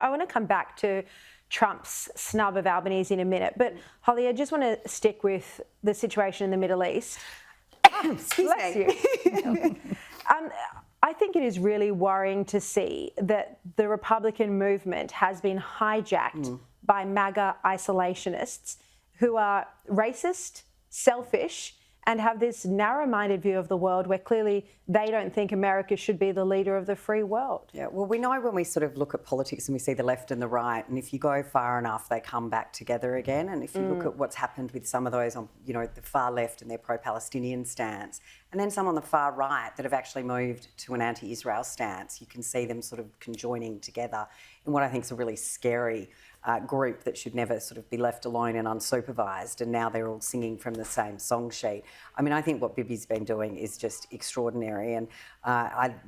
I want to come back to Trump's snub of Albanese in a minute. But, Holly, I just want to stick with the situation in the Middle East. Bless you. I think it is really worrying to see that the Republican movement has been hijacked by MAGA isolationists who are racist, selfish, and have this narrow-minded view of the world where clearly they don't think America should be the leader of the free world. Yeah, well, we know when we sort of look at politics and we see the left and the right, and if you go far enough, they come back together again. And if you look at what's happened with some of those on, you know, the far left and their pro-Palestinian stance, and then some on the far right that have actually moved to an anti-Israel stance, you can see them sort of conjoining together in what I think is a really scary group that should never sort of be left alone and unsupervised, and now they're all singing from the same song sheet. I mean, I think what Bibi's been doing is just extraordinary, and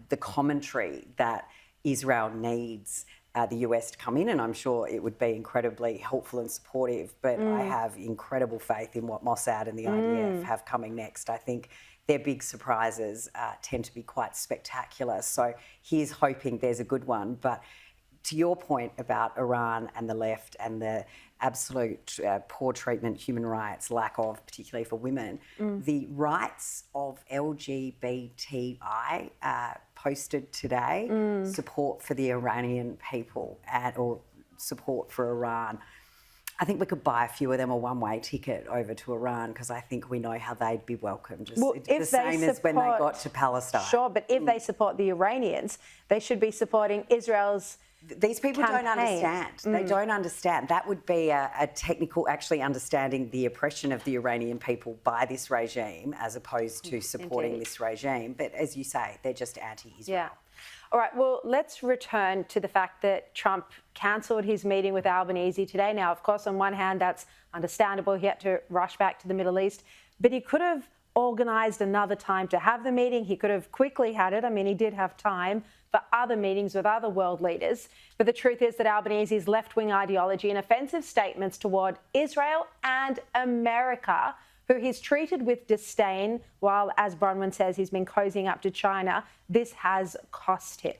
the commentary that Israel needs the US to come in, and I'm sure it would be incredibly helpful and supportive, but I have incredible faith in what Mossad and the IDF have coming next. I think their big surprises tend to be quite spectacular, so here's hoping there's a good one. But to your point about Iran and the left and the absolute poor treatment, human rights, lack of, particularly for women, the rights of LGBTI posted today support for the Iranian people or support for Iran. I think we could buy a few of them a one-way ticket over to Iran because I think we know how they'd be welcomed. Just the same as when they got to Palestine. Sure, but if they support the Iranians, they should be supporting Israel's These people campaign. don't understand. They don't understand. That would be a technical, actually understanding the oppression of the Iranian people by this regime as opposed to supporting this regime. But as you say, they're just anti-Israel. Yeah. All right, well, let's return to the fact that Trump cancelled his meeting with Albanese today. Now, of course, on one hand, that's understandable. He had to rush back to the Middle East, but he could have organised another time to have the meeting. He could have quickly had it. I mean, he did have time for other meetings with other world leaders. But the truth is that Albanese's left-wing ideology and offensive statements toward Israel and America, who he's treated with disdain, while, as Bronwyn says, he's been cozying up to China, this has cost him.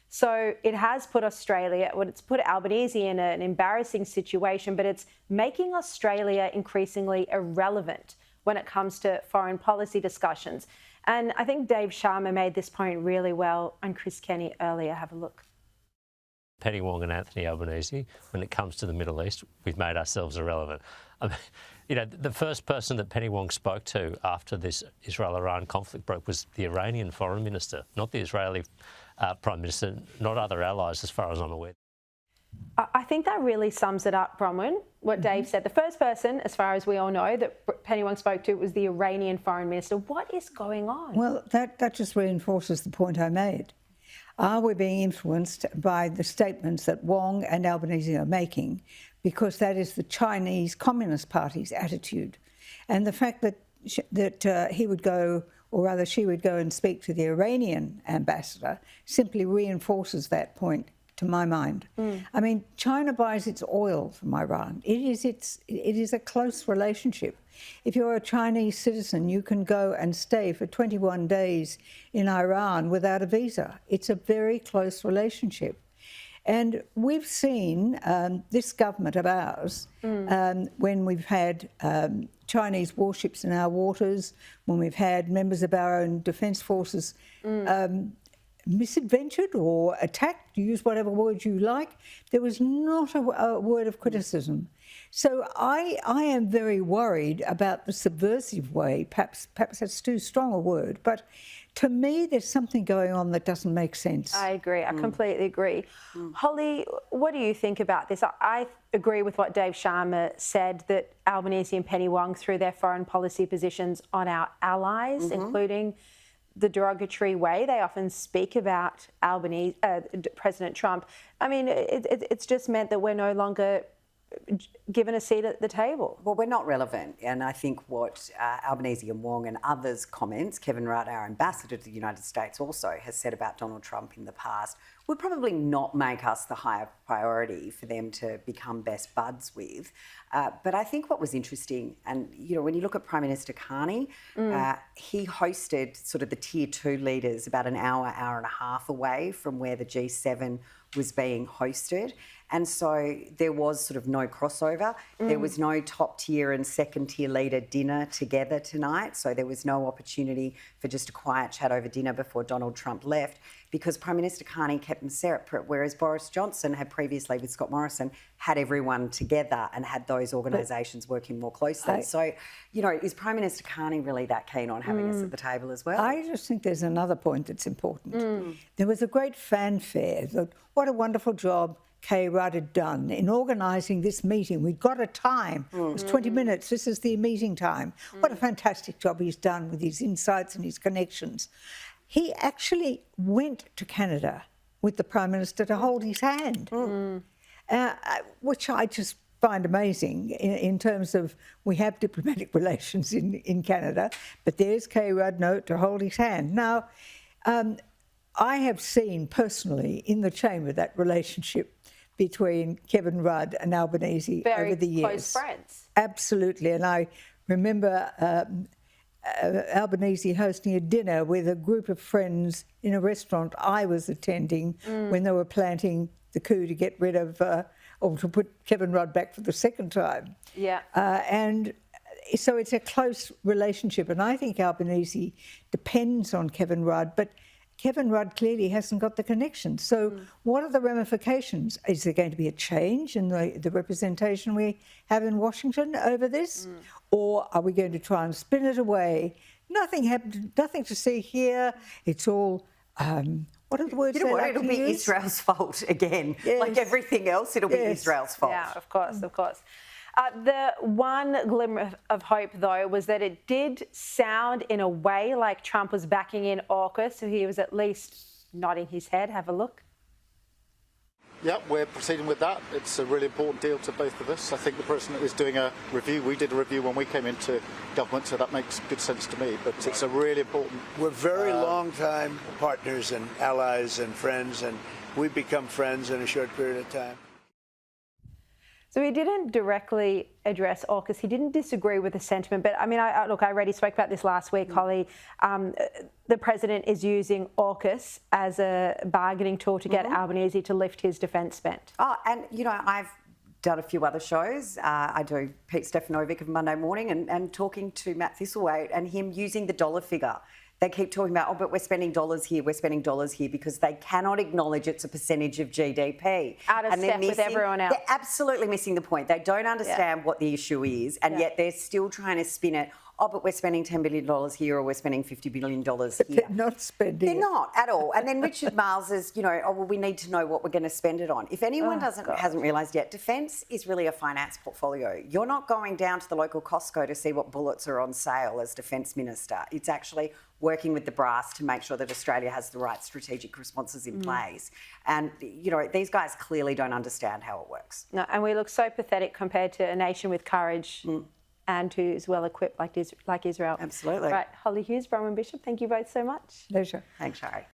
So it has put Australia, well, it's put Albanese in an embarrassing situation, but it's making Australia increasingly irrelevant when it comes to foreign policy discussions. And I think Dave Sharma made this point really well on Chris Kenny earlier. Have a look. Penny Wong and Anthony Albanese, when it comes to the Middle East, we've made ourselves irrelevant. I mean, you know, the first person that Penny Wong spoke to after this Israel-Iran conflict broke was the Iranian foreign minister, not the Israeli prime minister, not other allies, as far as I'm aware. I think that really sums it up, Bronwyn, what Dave said. The first person, as far as we all know, that Penny Wong spoke to was the Iranian foreign minister. What is going on? Well, that just reinforces the point I made. Are we being influenced by the statements that Wong and Albanese are making? Because that is the Chinese Communist Party's attitude. And the fact that he would go, or rather she would go and speak to the Iranian ambassador, simply reinforces that point, to my mind. I mean, China buys its oil from Iran. It is a close relationship. If you're a Chinese citizen, you can go and stay for 21 days in Iran without a visa. It's a very close relationship. And we've seen this government of ours, when we've had Chinese warships in our waters, when we've had members of our own defence forces misadventured or attacked, use whatever word you like, there was not a word of criticism. So I am very worried about the subversive way, perhaps that's too strong a word, but to me there's something going on that doesn't make sense. I agree, I completely agree. Holly, what do you think about this? I agree with what Dave Sharma said, that Albanese and Penny Wong threw their foreign policy positions on our allies, including the derogatory way they often speak about President Trump. I mean, it's just meant that we're no longer given a seat at the table. Well, we're not relevant. And I think what Albanese and Wong and others' comments, Kevin Rudd, our ambassador to the United States, also has said about Donald Trump in the past, would probably not make us the higher priority for them to become best buds with. But I think what was interesting, and when you look at Prime Minister Carney, he hosted sort of the tier 2 leaders about an hour and a half away from where the G7 was being hosted. And so there was sort of no crossover. There was no top tier and second tier leader dinner together tonight. So there was no opportunity for just a quiet chat over dinner before Donald Trump left, because Prime Minister Carney kept them separate, whereas Boris Johnson had previously with Scott Morrison had everyone together and had those organisations working more closely. So, is Prime Minister Carney really that keen on having us at the table as well? I just think there's another point that's important. There was a great fanfare that what a wonderful job Kay Rudd had done in organising this meeting. We'd got a time. It was 20 minutes. This is the meeting time. What a fantastic job he's done with his insights and his connections. He actually went to Canada with the Prime Minister to hold his hand, which I just find amazing in terms of we have diplomatic relations in Canada, but there's Kay Rudd to hold his hand. Now, I have seen personally in the chamber that relationship between Kevin Rudd and Albanese over the years. Very close friends. Absolutely. And I remember Albanese hosting a dinner with a group of friends in a restaurant I was attending when they were planting the coup to get rid of, or to put Kevin Rudd back for the second time. Yeah. And so it's a close relationship. And I think Albanese depends on Kevin Rudd, but Kevin Rudd clearly hasn't got the connection. So what are the ramifications? Is there going to be a change in the representation we have in Washington over this? Or are we going to try and spin it away? Nothing happened, nothing to see here. It's all, what are the words? It'll be Israel's fault again. Yes. Like everything else, it'll be Israel's fault. Yeah, of course, of course. The one glimmer of hope, though, was that it did sound in a way like Trump was backing in AUKUS, so he was at least nodding his head. Have a look. Yeah, we're proceeding with that. It's a really important deal to both of us. I think the President is doing a review. We did a review when we came into government, so that makes good sense to me. But it's a really important... We're very long-time partners and allies and friends, and we've become friends in a short period of time. So he didn't directly address AUKUS. He didn't disagree with the sentiment. But, I mean, I already spoke about this last week, Holly. The President is using AUKUS as a bargaining tool to get Albanese to lift his defence spend. Oh, and, I've done a few other shows. I do Pete Stefanovic of Monday Morning and talking to Matt Thistlethwaite and him using the dollar figure. They keep talking about, but we're spending dollars here, because they cannot acknowledge it's a percentage of GDP. Out of step with everyone else. They're absolutely missing the point. They don't understand what the issue is, and yet they're still trying to spin it, but we're spending $10 billion here or we're spending $50 billion here. They're not spending They're not at all. And then Richard Marles is, we need to know what we're going to spend it on. If anyone hasn't realised yet, defence is really a finance portfolio. You're not going down to the local Costco to see what bullets are on sale as Defence Minister. It's actually working with the brass to make sure that Australia has the right strategic responses in place. And, these guys clearly don't understand how it works. No, and we look so pathetic compared to a nation with courage and who's well equipped like Israel. Absolutely. Right, Holly Hughes, Bronwyn Bishop, thank you both so much. Pleasure. Thanks, Shari.